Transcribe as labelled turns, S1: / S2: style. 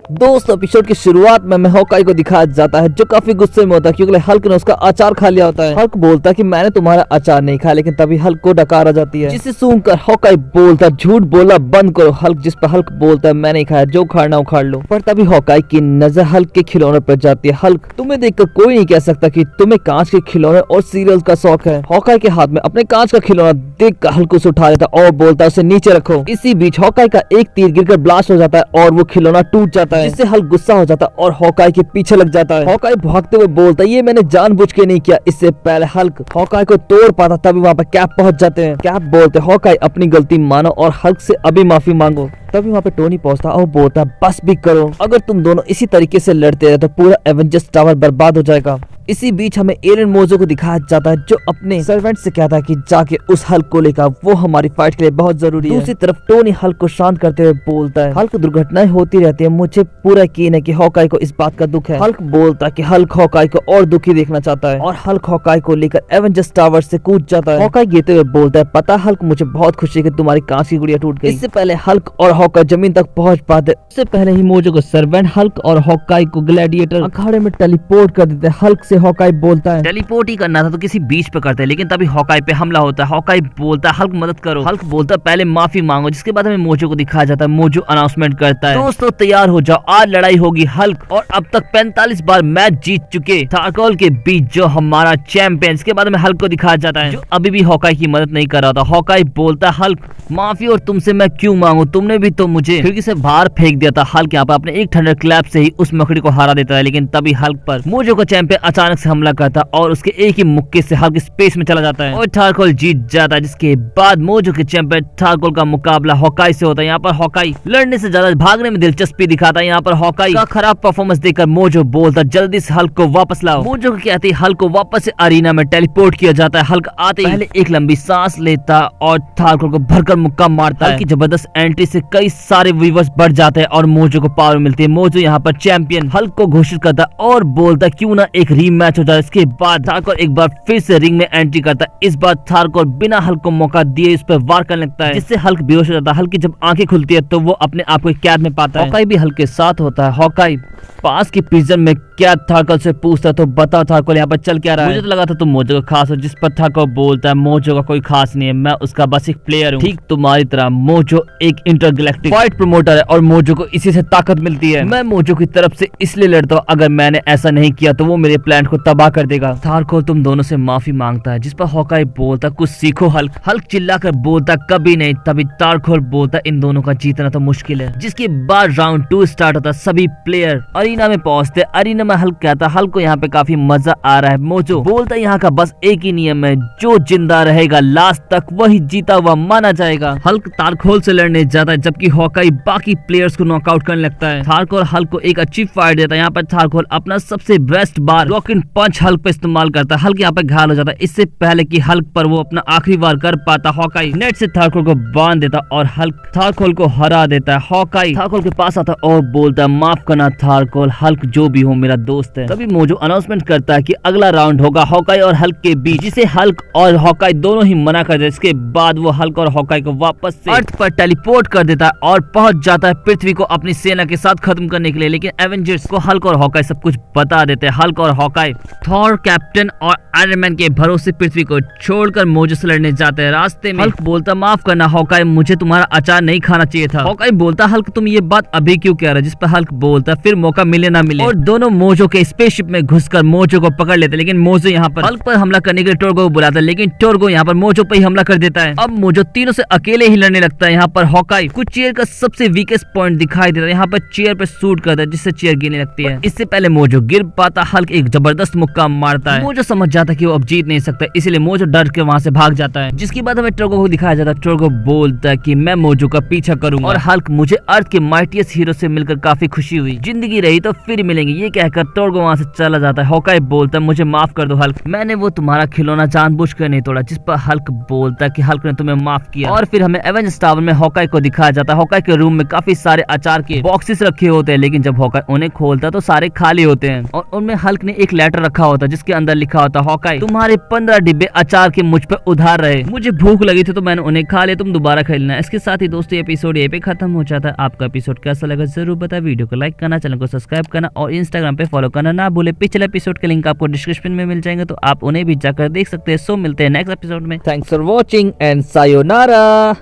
S1: दोस्तों एपिसोड की शुरुआत में हॉकाई को दिखाया जाता है जो काफी गुस्से में होता है क्योंकि हल्क ने उसका अचार खा लिया होता है। हल्क बोलता है कि मैंने तुम्हारा अचार नहीं खाया, लेकिन तभी हल्क को डकार आ जाती है जिसे सुनकर हॉकाई बोलता है झूठ बोलना बंद करो हल्क, जिस पर हल्क बोलता है मैं नहीं खाया, जो उखाड़ना उखाड़ लो। पर तभी हॉकाई की नजर हल्क के खिलौने पर जाती है। हल्क तुम्हें देखकर कोई नहीं कह सकता कि तुम्हें कांच के खिलौने और सीरियल का शौक है। हॉकाई के हाथ में अपने कांच का खिलौना देखकर हल्क उसे उठा लेता और बोलता है उसे नीचे रखो। इसी बीच हॉकाई का एक तीर गिरकर ब्लास्ट हो जाता है और वो खिलौना टूट जाता है, जिससे हल्क गुस्सा हो जाता है और हॉकाई के पीछे लग जाता है। हॉकाई भागते हुए बोलता है ये मैंने जानबूझ के नहीं किया। इससे पहले हल्क हॉकाई को तोड़ पाता तभी वहाँ पर कैप पहुंच जाते हैं। कैप बोलते हॉकाई अपनी गलती मानो और हल्क से अभी माफी मांगो। तभी वहाँ पे टोनी पहुंचता और बोलता बस भी करो, अगर तुम दोनों इसी तरीके से लड़ते रहे तो पूरा एवेंजर्स टावर बर्बाद हो जाएगा। इसी बीच हमें एरन मोजो को दिखाया जाता है जो अपने सर्वेंट से कहता है कि जाके उस हल्क को लेकर, वो हमारी फाइट के लिए बहुत जरूरी है। दूसरी तरफ टोनी हल्क को शांत करते हुए बोलता है हल्क दुर्घटनाएं होती रहती है, मुझे पूरा यकीन है कि हॉकाई को इस बात का दुख है। हल्क बोलता है कि हल्क हॉकाई को और दुखी देखना चाहता है और हल्क हॉकाई को लेकर एवेंजर्स टावर से कूद जाता है। हॉकाई गिरते हुए बोलता है पता हल्क मुझे बहुत खुशी है कि तुम्हारी कांच की गुड़िया टूट गई। इससे पहले हल्क और हॉकाई जमीन तक पहुंच पाते उससे पहले ही मोजो को सर्वेंट हल्क और हॉकाई को ग्लैडिएटर अखाड़े में टेलीपोर्ट कर देते हैं। हल्क से हॉकाई बोलता है टेलीपोर्ट ही करना था तो किसी बीच पे करते हैं, लेकिन तभी हॉकाई पे हमला होता है। हॉकाई बोलता है हल्क मदद करो। हल्क बोलता है पहले माफी मांगो, जिसके बाद हमें मोजो को दिखाया जाता है। मोजो अनाउंसमेंट करता है दोस्तों तैयार हो जाओ, आज लड़ाई होगी। हल्क और अब तक 45 बार मैच जीत चुके थारकोल के बीच जो हमारा चैंपियन। इसके बाद में हल्क को दिखाया जाता है जो अभी भी हॉकाई की मदद नहीं कर रहा था। हॉकाई बोलता है हल्क माफी और तुमसे मैं क्यों मांगू, तुमने भी तो मुझे खिड़की से बाहर फेंक दिया था। हल्क यहाँ पर अपने एक थंडर क्लैप से ही उस मकड़ी को हरा देता है, लेकिन तभी हल्क पर मोजो का चैंपियन अचानक से हमला करता है और उसके एक ही मुक्के से हल्क स्पेस में चला जाता है और थारकोल जीत जाता है। जिसके बाद मोजो के चैंपियन थारकोल का मुकाबला हॉकाई से होता है। यहाँ पर हॉकाई लड़ने से ज्यादा भागने में दिलचस्पी दिखाता है। यहाँ पर हॉकाई का खराब परफॉर्मेंस देखकर मोजो बोलता है जल्दी से हल्क को वापस लाओ। मोजो को कहते ही हल्क को वापस से अरीना में टेलीपोर्ट किया जाता है। हल्क आते ही पहले एक लंबी सांस लेता और थारकोल को भरकर मुक्का मारता है। हल्क की जबरदस्त एंट्री से कई सारे व्यूअर्स बढ़ जाते हैं और मोजो को पावर मिलती है। मोजो यहाँ पर चैंपियन हल्क को घोषित करता है और बोलता क्यों ना एक रीमैच हो जाए। इसके बाद थारकोल एक बार फिर से रिंग में एंट्री करता है। इस बार थारकोल बिना हल्क को मौका दिए इस पर वार करने लगता है, जिससे हल्क बेहोश हो जाता है। हल्क की जब आंखें खुलती है तो वो अपने आप को कैद में पाता है। हॉकाई भी हल्क के साथ होता है। हॉकाई पास की प्रिजन में कैद थारकोल से पूछता है तो बताओ थारकोल यहाँ पर चल क्या रहा है। मुझे तो लगा था तुम मोजो का खास हो, जिस पर थारकोल बोलता है मोजो का कोई खास नहीं है, मैं उसका बस एक प्लेयर हूँ। ठीक तुम्हारी तरह मोजो एक इंटरगैलेक्टिक फाइट प्रमोटर है और मोजो को इसी से ताकत मिलती है। मैं मोजो की तरफ से इसलिए लड़ता हूँ, अगर मैंने ऐसा नहीं किया तो वो मेरे प्लान को तबाह कर देगा। थारकोल तुम दोनों से माफी मांगता है, जिस पर हॉकाई बोलता कुछ सीखो हल्क। हल्क चिल्लाकर बोलता कभी नहीं। तभी थारकोल बोलता इन दोनों का जीतना तो मुश्किल है। जिसके बाद राउंड 2 स्टार्ट होता है। सभी प्लेयर अरीना में पहुंचते। अरीना में हल्क कहता हल्क को यहाँ पे काफी मजा आ रहा है। मोजो बोलता यहाँ का बस एक ही नियम है, जो जिंदा रहेगा लास्ट तक वही जीता हुआ माना जाएगा। हल्क थारकोल से लड़ने जाता है, जबकि हॉकाई बाकी प्लेयर्स को नॉकआउट करने लगता है। थारकोल हल्क को एक अच्छी फाइट देता है। यहाँ पर थारकोल अपना सबसे बेस्ट बार रॉकिंग पंच हल्क पे इस्तेमाल करता है। हल्क यहाँ पे घायल हो जाता है। इससे पहले कि हल्क पर वो अपना आखिरी वार कर पाता, हॉकाई नेट से थारकोल को बांध देता और हल्क थारकोल को हरा देता है। हॉकाई थारकोल के पास आता और बोलता है माफ करना थारकोल, हल्क जो भी हो मेरा दोस्त है। तभी मोजो अनाउंसमेंट करता है कि अगला राउंड होगा हॉकाई और हल्क के बीच, जिसे हल्क और हॉकाई दोनों ही मना कर देते। इसके बाद वो हल्क और हॉकाई को वापस से अर्थ पर टेलीपोर्ट कर देता है और पहुंच जाता है पृथ्वी को अपनी सेना के साथ खत्म करने के लिए। लेकिन एवेंजर्स को हल्क और हॉकाई सब कुछ बता देते हैं। हल्क और हॉकाई थॉर, कैप्टन और आयरन मैन के भरोसे पृथ्वी को छोड़कर मोजो से लड़ने जाते हैं। रास्ते में हल्क बोलता माफ करना हॉकाई, मुझे तुम्हारा अचार नहीं खाना चाहिए था। हॉकाई बोलता हल्क तुम ये बात अभी क्यों कह रहे हो, जिस पर हल्क बोलता फिर मौका मिले ना मिले, और दोनों मोजो के स्पेसशिप में घुसकर मोजो को पकड़ लेते। लेकिन मोजो यहाँ पर हल्क पर हमला करने के लिए टोर्गो को बुलाता है, लेकिन टोर्गो यहाँ पर मोजो पर ही हमला कर देता है। अब मोजो तीनों से अकेले ही लड़ने लगता है। यहाँ पर हॉकाई कुछ चेयर का सबसे वीकेस्ट पॉइंट दिखाई देता है। यहाँ पर चेयर पर शूट करता है, जिससे चेयर गिरने लगती है। इससे पहले मोजो गिर पाता, हल्क एक जबरदस्त मुक्का मारता है। मोजो समझ जाता है कि वो अब जीत नहीं सकता, इसलिए मोजो डर के वहाँ से भाग जाता है। जिसके बाद हमें टोर्गो को दिखाया जाता है। टोर्गो बोलता है कि मैं मोजो का पीछा करूंगा और हल्क मुझे अर्थ के माइटिएस्ट हीरो से मिलकर काफी खुशी हुई। जिंदगी रही गई तो फिर मिलेंगे, ये कहकर टोर्गो वहाँ से चला जाता है। हॉकाई बोलता है मुझे माफ कर दो हल्क, मैंने वो तुम्हारा खिलौना जानबूझकर नहीं तोड़ा। जिस पर हल्क बोलता है कि हल्क ने तुम्हें माफ किया। और फिर हमें एवेंजर्स टावर में हॉकाई को दिखाया जाता है। हॉकाई के रूम में काफी सारे अचार के बॉक्सेस रखे होते हैं, लेकिन जब हॉकाई उन्हें खोलता है तो सारे खाली होते हैं और उनमें हल्क ने एक लेटर रखा होता है जिसके अंदर लिखा होता है हॉकाई तुम्हारे 15 डिब्बे अचार के मुझ पे उधार रहे, मुझे भूख लगी थी तो मैंने उन्हें खा लिया, तुम दोबारा खेलना। इसके साथ ही दोस्तों एपिसोड यहीं पे खत्म हो जाता है। आपका एपिसोड कैसा लगा जरूर बताएं, वीडियो को लाइक करना, चैनल को सब्सक्राइब करना और इंस्टाग्राम पे फॉलो करना ना भूले। पिछले एपिसोड के लिंक आपको डिस्क्रिप्शन में मिल जाएंगे तो आप उन्हें भी जाकर देख सकते हैं। सो मिलते हैं नेक्स्ट एपिसोड में। Thanks for watching and sayonara.